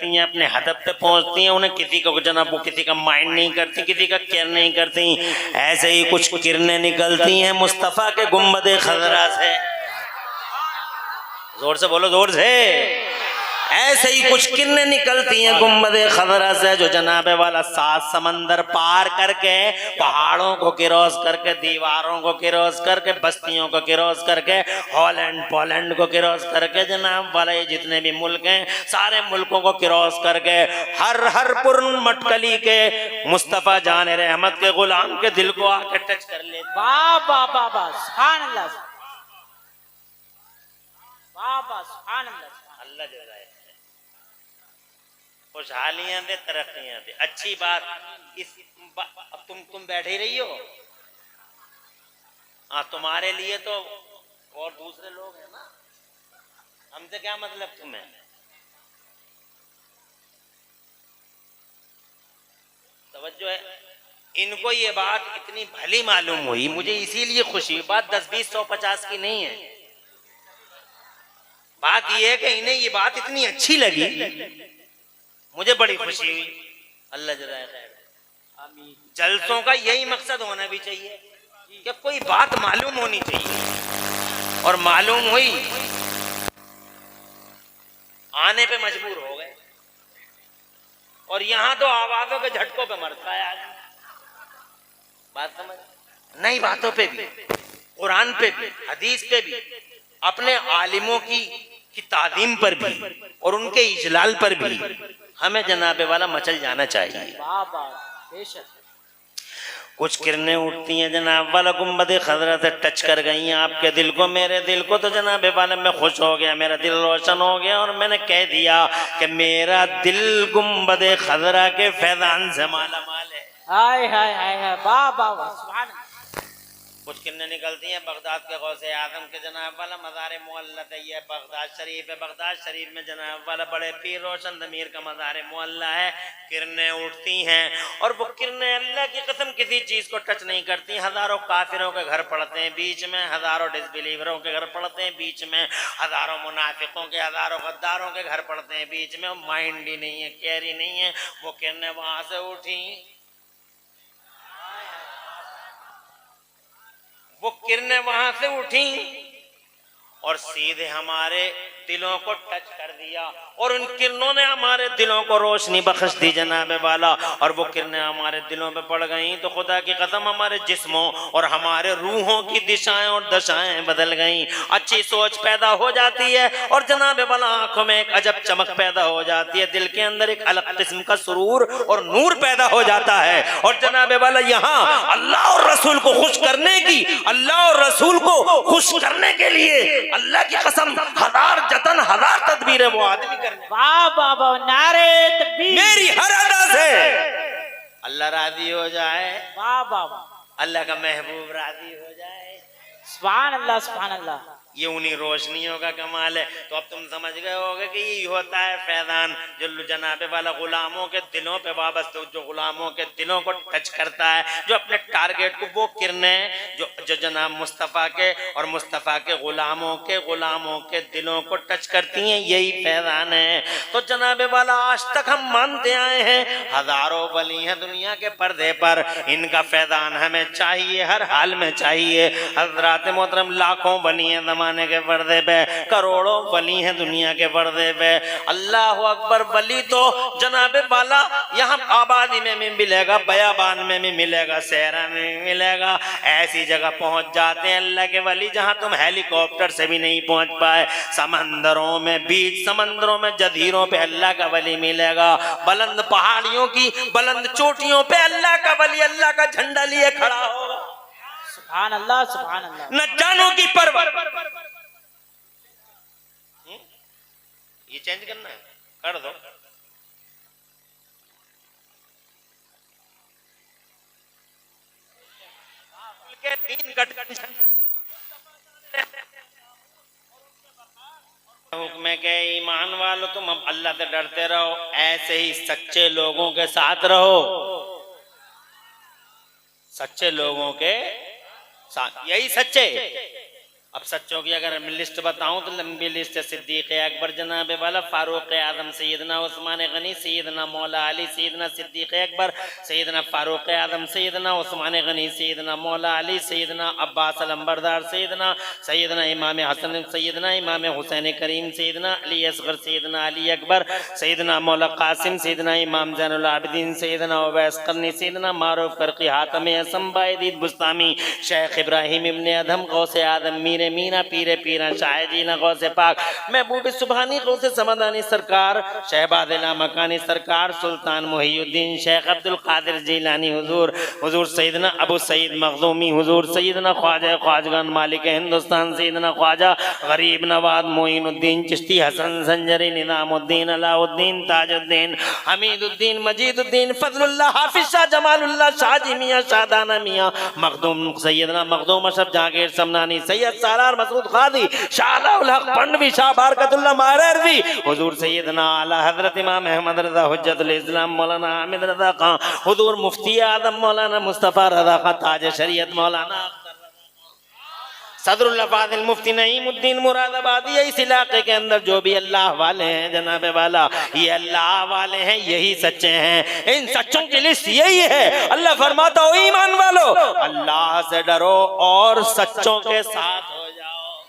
करती हैं, अपने हदफ पे पहुंचती हैं, उन्हें किसी को जनाब वो किसी का माइंड नहीं करती, किसी का केयर नहीं करती। ऐसे ही कुछ किरणें निकलती हैं मुस्तफ़ा के गुंबदे खजरा से। जोर से बोलो, जोर से। ऐसे ही कुछ किरणें निकलती हैं गुंबदे खजरा से, जो जनाबे वाला 7 समंदर पार करके, पहाड़ों को क्रॉस करके, दीवारों को क्रॉस करके, बस्तियों को क्रॉस करके, हॉलैंड पोलैंड को क्रॉस करके, जनाब वाला ये जितने भी मुल्क हैं सारे मुल्कों को क्रॉस करके हर पुरन मटकली के मुस्तफ़ा जान रहमत के गुलाम के दिल को आके टच कर ले। वाह वाह वाह वाह, सुभान अल्लाह, वाह वाह, सुभान अल्लाह। अल्लाह जज़ाए खुशहालियां दे, तरक्कियां दे। अच्छी बात इस अब तुम बैठे ही रही हो। हाँ, तुम्हारे लिए तो और दूसरे लोग हैं ना, हमसे क्या मतलब तुम्हें। तवज्जो है। इनको ये बात इतनी भली मालूम हुई, मुझे इसीलिए खुशी। बात 10, 20, 100, 50 की नहीं है। बात ये है कि इन्हें ये बात इतनी अच्छी लगी, मुझे बड़ी खुशी हुई। अल्लाह जज़ाए खैर। आमीन। जलसों का यही मकसद होना भी चाहिए कि कोई बात मालूम होनी चाहिए, और मालूम हुई, आने पे मजबूर हो गए। और यहाँ तो आवाजों के झटकों पे मरता है आदमी। बात समझ, नई बातों पे भी, कुरान पे भी, हदीस पे भी, अपने आलिमों की तादीम पर भी और उनके इजलाल पर भी हमें जनाबे वाला मचल जाना चाहिए। कुछ किरणें उठती हैं जनाब वाला गुंबद खजरा से टच कर गई हैं आपके दिल को, मेरे दिल को, तो जनाबे वाला मैं खुश हो गया, मेरा दिल रोशन हो गया, और मैंने कह दिया कि मेरा दिल गुंबद खजरा के फैजान से माला माल है। हाय हाय हाय हाय, वाह वाह वाह, सुभान अल्लाह। कुछ किरणें निकलती हैं बगदाद के गौसे आजम के जनाब वाला मज़ार मुअल्ला है, बगदाद शरीफ है। बगदाद शरीफ में जनाब वाला बड़े पीर रोशन ज़मीर का मज़ार मुअल्ला है। किरणें उठती हैं, और वो किरणें अल्लाह की कसम किसी चीज़ को टच नहीं करती। हज़ारों काफिरों के घर पड़ते हैं बीच में, हज़ारों डिसबिलीवरों के घर पड़ते हैं बीच में, हज़ारों मुनाफिकों के, हज़ारों गद्दारों के घर पड़ते हैं बीच में। माइंड ही नहीं है, केयर ही नहीं है। वो किरणें वहाँ से उठी, वो किरणें वहां से उठी और सीधे हमारे दिलों को टच कर दिया, और उन किरणों ने हमारे दिलों को रोशनी बख्श दी जनाबे वाला। और वो किरणें हमारे दिलों पे पड़ गईं तो खुदा की कसम हमारे जिस्मों और हमारे रूहों की दिशाएं और दशाएं बदल गईं। अच्छी सोच पैदा हो जाती है, और जनाबे वाला आंखों में एक अजब चमक पैदा हो जाती है, दिल के अंदर एक अलग किस्म का सुरूर और नूर पैदा हो जाता है। और जनाबे वाला यहाँ अल्लाह और रसूल को खुश करने की, अल्लाह और रसूल को खुश करने के लिए अल्लाह की कसम हजार जतन हजार तदबीरें वो आदमी करने। वाह वाह वाह, नारे तकबीर। मेरी हर अदा से अल्लाह राजी हो जाए, वाह वाह वाह, अल्लाह का महबूब राजी हो जाए। सुभान अल्लाह, सुभान अल्लाह। ये उन्हीं रोशनियों का कमाल है। तो अब तुम समझ गए होगे कि ये होता है फैजान जो जनाबे वाला गुलामों के दिलों पे वाबस्ता, जो गुलामों के दिलों को टच करता है, जो अपने टारगेट को, वो किरणें जो जनाब मुस्तफ़ा के और मुस्तफ़ा के गुलामों के दिलों को टच करती हैं, यही फैजान है। तो जनाबे वाला आज तक हम मानते आए हैं, हजारों वली हैं दुनिया के पर्दे पर, इनका फैजान हमें चाहिए, हर हाल में चाहिए। हजरात मोहतरम लाखों वली हैं जमाने के पर्दे पे, करोड़ों वली हैं दुनिया के पर्दे पे। अल्लाह अकबर। वली तो जनाबे वाला यहाँ आबादी में भी मिलेगा, बयाबान में भी मिलेगा, सहरा में भी मिलेगा। ऐसी जगह पहुंच जाते हैं अल्लाह के वली जहाँ तुम हेलीकॉप्टर से भी नहीं पहुंच पाए। समंदरों में, बीच समंदरों में, जजीरों पे अल्लाह का वली मिलेगा। बुलंद पहाड़ियों की बुलंद चोटियों पे अल्लाह का वली अल्लाह का झंडा लिए खड़ा होगा। सुभान अल्लाह, सुभान अल्लाह। न जानों की परवर। ये चेंज करना है, कर दो। हुक्म के ईमान वालों तुम अब अल्लाह से डरते रहो, ऐसे ही सच्चे लोगों के साथ रहो, सच्चे लोगों के साथ, यही सच्चे। अब सच्चों की अगर मैं लिस्ट बताऊं तो लंबी लिस्ट है। सिद्दीक अकबर जनाब वाला, फारूक आदम सैयदना उस्मान गनी, सैयदना मौला अली, सैयदना सिद्दीक अकबर, सैयदना फारूक आदम, सैयदना उस्मान गनी, सैयदना मौला अली, सैयदना अब्बास अलंबरदार, सैयदना इमाम हसन, सैयदना इमाम हुसैन करीम, सैयदना अली असगर, सैयदना अली अकबर, सैयदना मौला कासिम, सैयदना इमाम ज़ैनुल आबिदीन, सैयदना उवैस करनी, सैयदना मारूफ करकी, हातम असम बायदीद बुस्तामी, शेख इब्राहिम इब्ने अदम, गौसे आदम, मीर मीना, पीरे पीरा शाह जीना, गौसे पाक, महबूब सुबहानी, गौसे समदानी सरकार, शहबाद मकानी सरकार, सुल्तान मुहियुद्दीन शेख अब्दुल कादिर जीलानी हुजूर, हुजूर सैयदना अबू सईद मखदूमी, हुजूर सैयदना ख्वाजा ख्वाजगान मालिक हिंदुस्तान, सैयदना ख्वाजा गरीब नवाज मोइनुद्दीन चिश्ती, हसन संजरी, निज़ामुद्दीन, अलाउद्दीन, ताजुद्दीन, हमीदुद्दीन, मजीदुद्दीन, फजलुल्लाह, हाफिज शाह, जमालुल्लाह, शाहजी मियाँ, शाहदाना मियाँ, मखदूम, सैयदना मखदूम अशरफ जहांगीर समनानी, सैयद सालार मसूद खादी, शाह उल हक पंडवी, शाह बरकतुल्लाह माररवी, हुजूर सैयदना आला हजरत इमाम अहमद रज़ा हुज्जतुल इस्लाम मौलाना हामिद रज़ा खां, हुजूर मुफ्ती आदम मौलाना मुस्तफ़ा रज़ा खां, ताज शरीयत मौलाना सदरुल्लाह फादिल मुफ्ती नईमुद्दीन मुरादाबादी। इस इलाके के अंदर जो भी अल्लाह वाले हैं जनाबे वाला, ये अल्लाह वाले हैं, यही सच्चे हैं। इन सच्चों की लिस्ट यही है। अल्लाह फरमाता हो ईमान वालो, अल्लाह से डरो और सच्चों के साथ हो जाओ।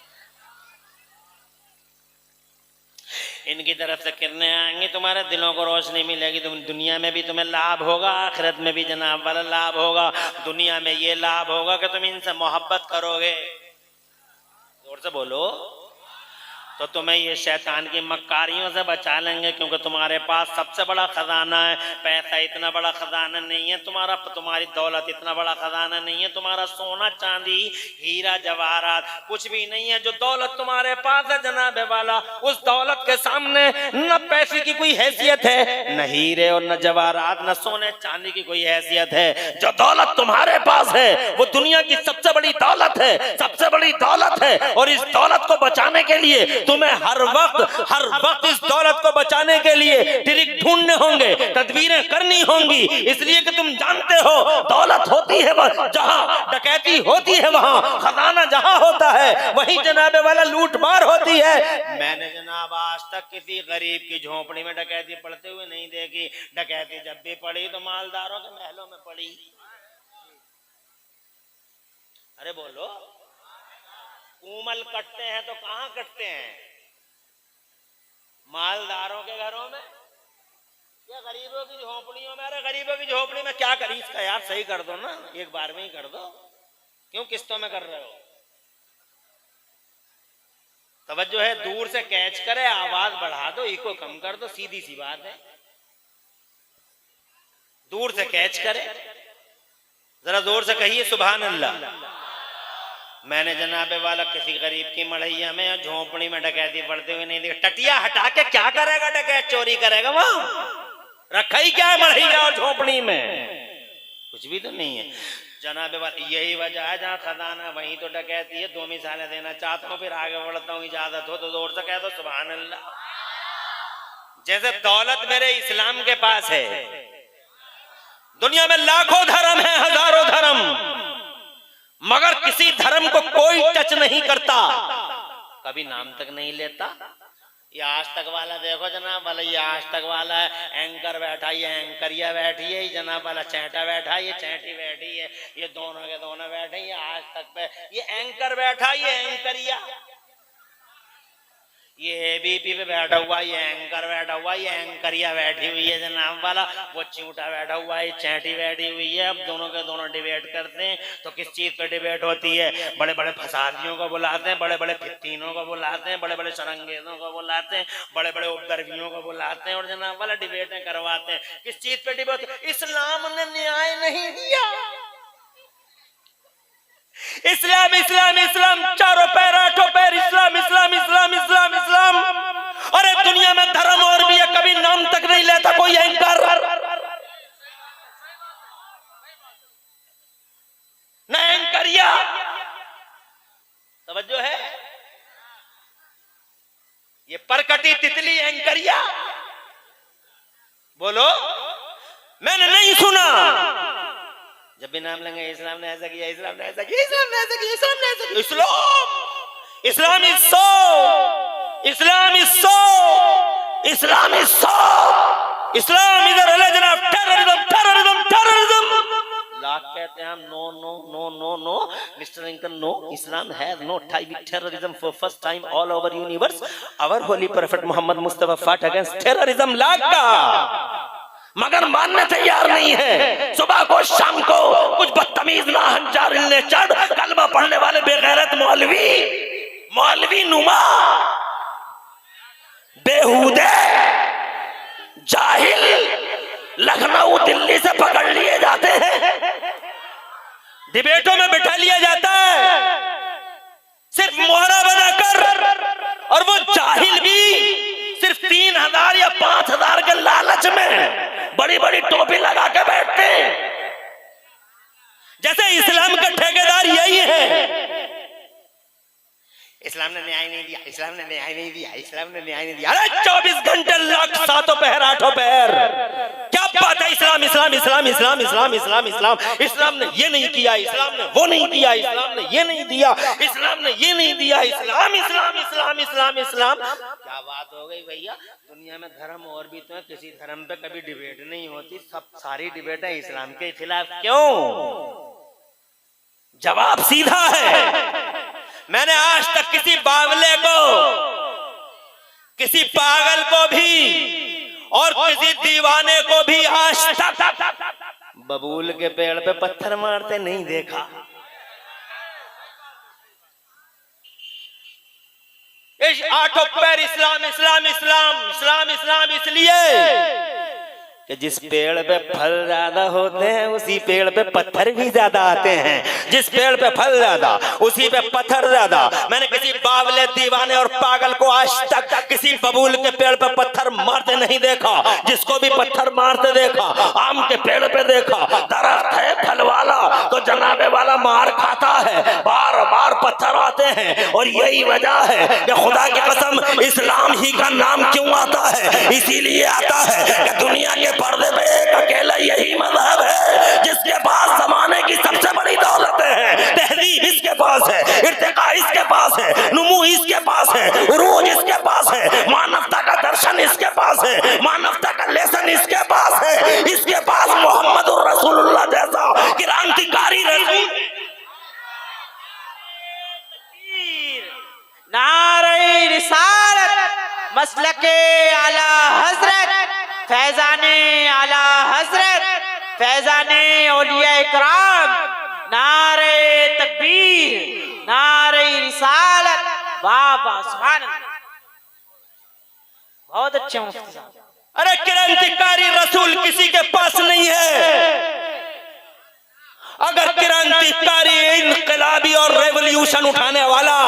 इनकी तरफ से किरणें आएंगी, तुम्हारे दिलों को रोशनी मिलेगी, दुनिया में भी तुम्हें लाभ होगा, आखिरत में भी जनाब वाला लाभ होगा। दुनिया में ये लाभ होगा कि तुम इनसे मोहब्बत करोगे, जोर से बोलो, तो तुम्हें ये शैतान की मक्कारियों से बचा लेंगे, क्योंकि तुम्हारे पास सबसे बड़ा खजाना है। पैसा इतना बड़ा खजाना नहीं है तुम्हारा, तुम्हारी दौलत इतना बड़ा खजाना नहीं है, तुम्हारा सोना चांदी हीरा जवाहरात कुछ भी नहीं है। जो दौलत तुम्हारे पास है जनाब वाला, उस दौलत के सामने न पैसे की कोई हैसियत है, न हीरे और न जवाहरात, न सोने चांदी की कोई हैसियत है। जो दौलत तुम्हारे पास है वो दुनिया की सबसे बड़ी दौलत है, सबसे बड़ी दौलत है। और इस दौलत को बचाने के लिए तुम्हें हर वक्त इस दौलत को बचाने के लिए ट्रिक ढूंढने होंगे, तदबीरें करनी होंगी, इसलिए कि तुम जानते हो दौलत होती है जहां, डकैती होती है वहां, खजाना जहां होता है वहीं जनाबे वाला लूटमार होती है। मैंने जनाब आज तक किसी गरीब की झोपड़ी में डकैती पड़ते हुए नहीं देखी। डकैती जब भी पड़ी तो मालदारों के महलों में पड़ी। अरे बोलो, कूमल कटते हैं तो कहां कटते हैं? मालदारों के घरों में या गरीबों की झोपड़ियों में? अरे गरीबों की झोपड़ी में क्या करी इसका यार, सही कर दो ना, एक बार में ही कर दो, क्यों किस्तों में कर रहे हो? तवज्जो है, दूर से कैच करे, आवाज बढ़ा दो, इको कम कर दो, सीधी सी बात है। दूर से कैच करे, जरा जोर से कहिए सुभान अल्लाह। मैंने जनाबे वाला किसी गरीब की मढ़ैया में या झोपड़ी में डकैती पड़ते हुए नहीं देखा। टटिया हटा के क्या करेगा डकैत? चोरी करेगा वहां? रखा ही क्या है मढ़ैया और झोपड़ी में? कुछ भी तो नहीं है जनाबे वाला। यही वजह है जहाँ खजाना वहीं तो डकैती है। दो मिसालें देना चाहता हूँ, फिर आगे बढ़ता हूँ, इजाजत हो तो जोर से कह दो सुभान अल्लाह। जैसे दौलत मेरे इस्लाम के पास है, दुनिया में लाखों धर्म है, हजारों धर्म, मगर किसी धर्म को कोई टच नहीं करता, कभी नाम तक नहीं लेता। ये आज तक वाला देखो जनाब वाला, ये आज तक वाला है, एंकर बैठा, ये एंकरिया बैठी है, जनाब वाला चैटा बैठा, ये चैटी बैठी है, ये दोनों के दोनों बैठे, ये आज तक पे ये एंकर बैठा, ये एंकरिया, ये एबीपी पे बैठा हुआ, ये एंकर बैठा हुआ, ये एंकरिया बैठी हुई है जनाब वाला, वो चिंटा बैठा हुआ है, चैटी बैठी हुई है। अब दोनों के दोनों डिबेट करते हैं, तो किस चीज पे डिबेट होती है? बड़े बड़े फसादियों को बुलाते हैं, बड़े बड़े फित्तीनों को बुलाते हैं, बड़े बड़े शरंगेजों को बुलाते हैं, बड़े बड़े उपद्रवियों को बुलाते हैं और जनाब वाला डिबेटें करवाते हैं। किस चीज पे डिबेट? इस्लाम ने न्याय नहीं दिया। इस्लाम इस्लाम इस्लाम, चारों पैर आठों पैर, इस्लाम इस्लाम इस्लाम इस्लाम इस्लाम। अरे दुनिया में धर्म और भी है, कभी नाम तक नहीं लेता कोई एंकर, न एंकरिया। तवज्जो है, ये परकटी तितली एंकरिया। बोलो, मैंने नहीं सुना। जब भी नाम लेंगे इस्लाम ने ऐसा किया, इस्लाम ने ऐसा किया, इस्लाम ने ऐसा किया, इस्लाम ने ऐसा किया। Islam Islam is so, Islam is so, Islam is so, Islam is a religion of terrorism, terrorism, terrorism. लाख कहते हैं हम no no no no no mister Lincoln, no, Islam has no tie with terrorism for first time all over universe. Our holy prophet Mohammed Mustafa fought against terrorism. Lakh का मगर मानने तैयार नहीं है। सुबह को शाम को कुछ बदतमीज नाहंजार हिलने चढ़ कलमा पढ़ने वाले बेगैरत मौलवी, मौलवी नुमा, बेहूदे, जाहिल लखनऊ दिल्ली से पकड़ लिए जाते हैं, डिबेटों में बिठा लिया जाता है सिर्फ मोहरा बनाकर, और वो जाहिल भी सिर्फ 3000 या 5000 के लालच में बड़ी बड़ी टोपी लगा के बैठते हैं, जैसे इस्लाम का ठेकेदार यही है। इस्लाम ने न्याय नहीं दिया, इस्लाम ने न्याय नहीं दिया, इस्लाम ने न्याय नहीं दिया। अरे 24 घंटे लाख सातों पहर आठों पहर क्या बात है। इस्लाम इस्लाम इस्लाम इस्लाम इस्लाम इस्लाम इस्लाम, इस्लाम ने ये नहीं किया, इस्लाम ने वो नहीं किया, इस्लाम ने ये नहीं दिया, इस्लाम ने ये नहीं दिया, इस्लाम इस्लाम इस्लाम इस्लाम इस्लाम। क्या बात हो गई भैया, दुनिया में धर्म और भी तो है, किसी धर्म पे कभी डिबेट नहीं होती, सब सारी डिबेट है इस्लाम के खिलाफ। क्यों? जवाब सीधा है। मैंने आज तक किसी बावले को, किसी पागल को भी और किसी दीवाने को भी आज तक बबूल के पेड़ पे पत्थर मारते नहीं देखा। इस आठों पैर इस्लाम इस्लाम इस्लाम इस्लाम इस्लाम इसलिए कि जिस पेड़ पे फल ज्यादा होते हैं उसी पेड़ पे पत्थर भी ज्यादा आते हैं, जिस पेड़ पे फल ज्यादा उसी पे पत्थर ज्यादा। मैंने किसी बावले, दीवाने और पागल को आज तक किसी बबूल के पेड़ पे पत्थर मारते नहीं देखा। जिसको भी पत्थर मारते देखा, आम के पेड़ पे देखा, दरख्त है फल वाला तो जनाबे वाला मार खाता है, बार बार पत्थर आते हैं। और यही वजह है कि खुदा की कसम इस्लाम ही का नाम क्यों आता है, इसीलिए आता है कि दुनिया के पर्दे पे एक अकेला यही मजहब है जिसके पास जमाने की सबसे बड़ी दौलतें हैं। तहजीब इसके पास है, इर्तिका इसके पास है, नुमू इसके पास है, उरूज इसके पास है, मानवता का दर्शन इसके पास है, मानवता का लेसन इसके पास है। इसके पास मोहम्मदुर रसूलुल्लाह जैसा क्रांतिकारी रसूल। नारे रिसालत, मसलके आला हजरत, फैजाने आला हजरत, फैजाने औलिया इकराम, नारे तकबीर, नारे रिसालत। वाह वाह, सुभान अल्लाह, बहुत अच्छे मुफ्ती साहब। अरे क्रांतिकारी रसूल किसी के पास नहीं है। अगर क्रांतिकारी, इनकलाबी और रेवोल्यूशन उठाने वाला,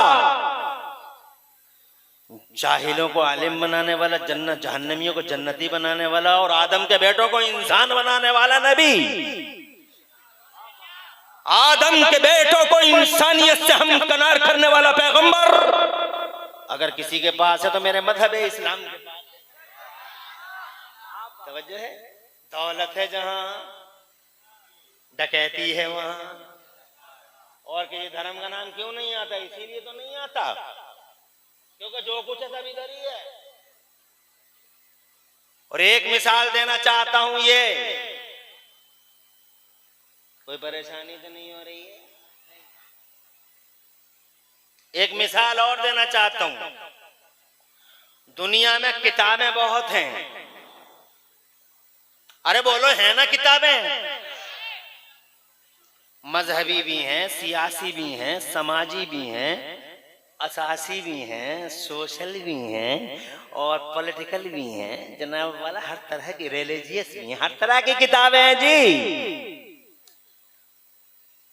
जाहिलों को आलिम बनाने वाला, जन्नत जहन्नमियों को जन्नती बनाने वाला और आदम के बेटों को इंसान बनाने वाला नबी, आदम के बेटों को इंसानियत से हमकनार करने वाला पैगंबर अगर किसी के पास है तो मेरे मजहब है इस्लाम के पास। तवज्जो है, दौलत है जहां, डकैती है वहां। और किसी धर्म का नाम क्यों नहीं आता? इसीलिए तो नहीं आता क्योंकि जो कुछ है सब इधर ही है। और एक मिसाल देना चाहता हूं, ये कोई परेशानी तो नहीं हो रही है? एक मिसाल और देना चाहता हूं। दुनिया में किताबें बहुत हैं, अरे बोलो है ना किताबें? मजहबी भी हैं, सियासी भी हैं, समाजी भी हैं, असासी भी हैं, सोशल भी हैं और पॉलिटिकल भी हैं, जनाब वाला हर तरह की, रिलीजियस भी हैं, हर तरह की किताबें हैं जी।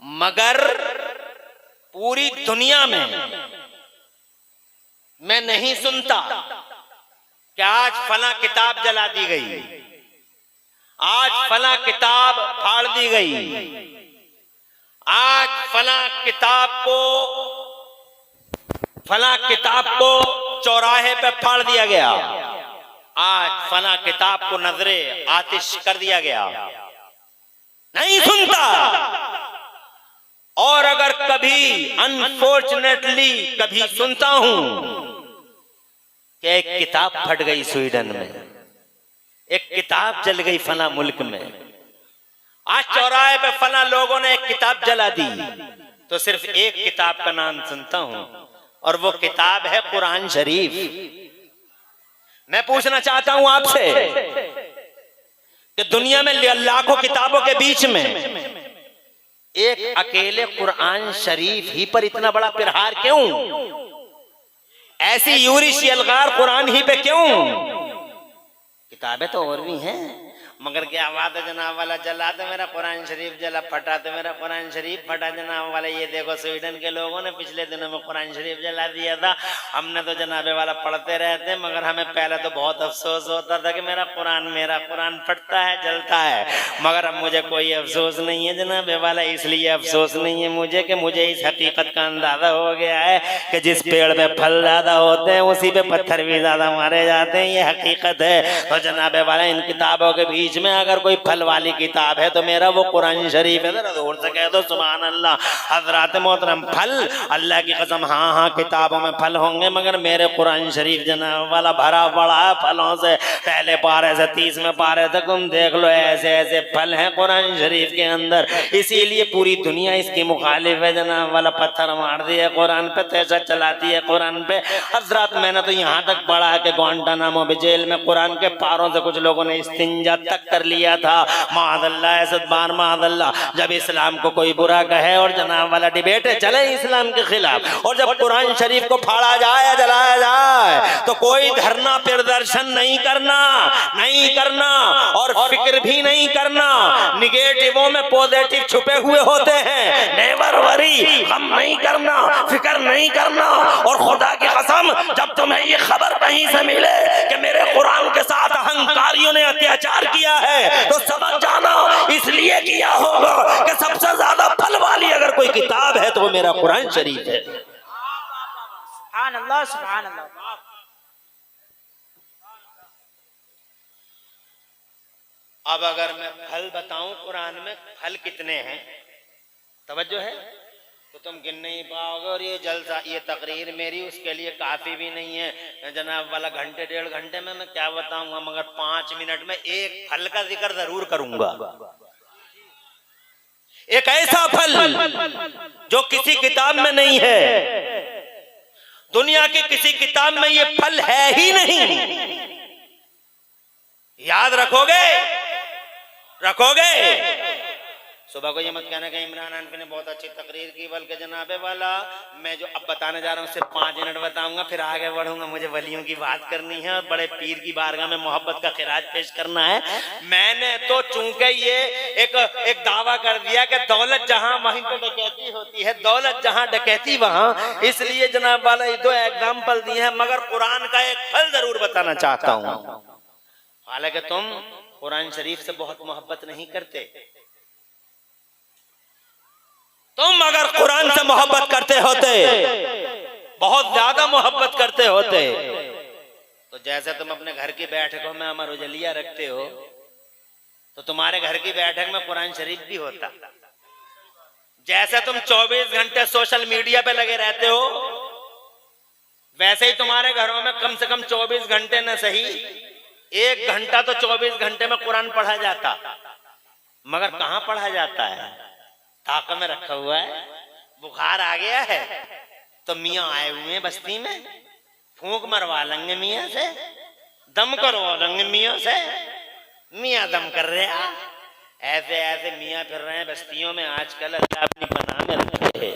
मगर पूरी दुनिया में मैं नहीं सुनता कि आज फला किताब जला दी गई, आज फला किताब फाड़ दी गई, आज फला किताब को चौराहे पे फाड़ दिया गया, आज फला किताब को नजरे आतिश कर दिया गया, नहीं सुनता। और अगर कभी अनफॉर्चुनेटली कभी सुनता हूं कि एक किताब फट गई स्वीडन में, एक किताब जल गई फला मुल्क में, आज चौराहे पे फला लोगों ने एक किताब जला दी, तो सिर्फ एक किताब का नाम सुनता हूं और वो किताब है कुरान शरीफ। मैं पूछना चाहता हूं आपसे कि दुनिया में लाखों किताबों के बीच में एक अकेले कुरान शरीफ ही पर इतना बड़ा प्रहार क्यों? ऐसी यूरिश यलगार कुरान ही पे क्यों? किताबें तो और भी हैं, मगर क्या बात है जनाब वाला, जला तो मेरा कुरान शरीफ जला, फटा तो मेरा कुरान शरीफ फटा जनाब वाला। ये देखो स्वीडन के लोगों ने पिछले दिनों में कुरान शरीफ जला दिया था। हमने तो जनाबे वाला पढ़ते रहते, मगर हमें पहले तो बहुत अफसोस होता था कि मेरा कुरान फटता है, जलता है, मगर अब मुझे कोई अफसोस नहीं है जनाबे वाला। इसलिए अफसोस नहीं है मुझे कि मुझे इस हकीकत का अंदाजा हो गया है कि जिस पेड़ पे फल ज्यादा होते हैं उसी पे पत्थर भी ज्यादा मारे जाते हैं, ये हकीकत है। तो जनाबे वाला इन किताबों के बीच में अगर कोई फल वाली किताब है तो मेरा वो कुरान शरीफ है। जरा जोर से कह दो सुभान अल्लाह। हजरात मोहतरम, फल अल्लाह की कसम, हाँ हाँ किताबों में फल होंगे, मगर मेरे कुरान शरीफ जनाब वाला भरा पड़ा है फलों से। पहले पारे से 30वें पारे तक तुम देख लो, ऐसे ऐसे फल हैं कुरान शरीफ के अंदर। इसीलिए पूरी दुनिया इसकी मुखालिफ है जनाब वाला, पत्थर मार दिए कुरान पे, तैसा चलाती है कुरान पे। हजरात मैंने तो यहाँ तक पढ़ा है कि ग्वांटानामो बे जेल में कुरान के पारों से कुछ लोगों ने इस्तिंजा तक कर लिया था। मादल्ला ऐसदबार मादल्ला। जब इस्लाम को कोई बुरा कहे और जनाब वाला डिबेट चले इस्लाम के खिलाफ, और जब कुरान शरीफ को फाड़ा जाए या जलाया जाए तो कोई धरना प्रदर्शन नहीं करना और फिक्र भी नहीं करना। निगेटिवों में पॉजिटिव छुपे हुए होते हैं। नेवर वरी, हम नहीं करना, फिक्र नहीं करना। और खुदा की कसम, जब तुम्हें ये खबर कहीं से मिले कि मेरे कुरान के साथ अहंकारियों ने अत्याचार किया है तो समझ जाना इसलिए किया होगा कि सबसे ज्यादा फल वाली अगर कोई किताब है तो वो मेरा कुरान शरीफ है। सुभान अल्लाह, सुभान अल्लाह। अब अगर मैं फल बताऊं कुरान में फल कितने हैं, तवज्जो है, तो तुम गिन नहीं पाओगे। और ये जलसा, ये तकरीर मेरी उसके लिए काफी भी नहीं है जनाब वाला। घंटे 1.5 घंटे में मैं क्या बताऊंगा, मगर 5 मिनट में एक फल का जिक्र जरूर करूंगा। एक ऐसा फल जो किसी किताब में नहीं है, दुनिया की किसी किताब में ये फल है ही नहीं। याद रखोगे? सुबह को ये मत कहना कि इमरान हानफी ने बहुत अच्छी तकरीर की, बल्कि जनाबे वाला मैं जो अब बताने जा रहा हूँ सिर्फ 5 मिनट बताऊंगा, फिर आगे बढ़ूंगा। मुझे वलियों की बात करनी है और बड़े पीर की बारगाह में मोहब्बत का खिराज पेश करना है। मैंने तो चूंकि ये एक दावा कर दिया कि दौलत जहां वहीं तो डकैती होती है, दौलत जहां डकैती वहां, इसलिए जनाब वाला ये 2 एग्जाम्पल दिए हैं, मगर कुरान का एक फल जरूर बताना चाहता हूँ। हालांकि तुम कुरान शरीफ से बहुत मोहब्बत नहीं करते, तुम अगर कुरान से मोहब्बत करते होते, बहुत ज्यादा मोहब्बत करते होते, तो जैसे तुम अपने घर की बैठकों में अमर उजलिया रखते हो, तो तुम्हारे घर की बैठक में कुरान शरीफ भी होता। जैसे तुम 24 घंटे सोशल मीडिया पे लगे रहते हो, वैसे ही तुम्हारे घरों में कम से कम 24 घंटे न सही 1 घंटा तो 24 घंटे में कुरान पढ़ा जाता। मगर कहां पढ़ा जाता है? ताक़ में रखा हुआ है। बुखार आ गया है तो मियाँ आए हुए हैं बस्ती में, फूंक मरवा लेंगे मियाँ से, दम करवा लेंगे मियाँ से, मियाँ दम कर रहे हैं। ऐसे ऐसे मियाँ फिर रहे हैं बस्तियों में आजकल, अल्लाह अपनी पनाह में रखे है।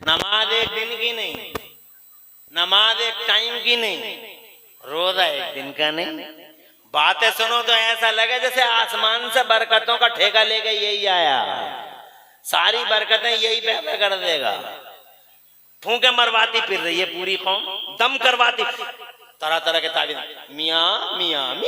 नमाज एक दिन की नहीं, नमाज एक टाइम की नहीं, रोजा एक दिन का नहीं। बातें सुनो तो ऐसा लगे जैसे आसमान से बरकतों का ठेका लेके यही आया, सारी बरकतें यही पैदा कर देगा। फूंके मरवाती फिर रही है पूरी कौम, दम करवाती, तरह तरह के ताबीर, मियाँ मियाँ मियाँ।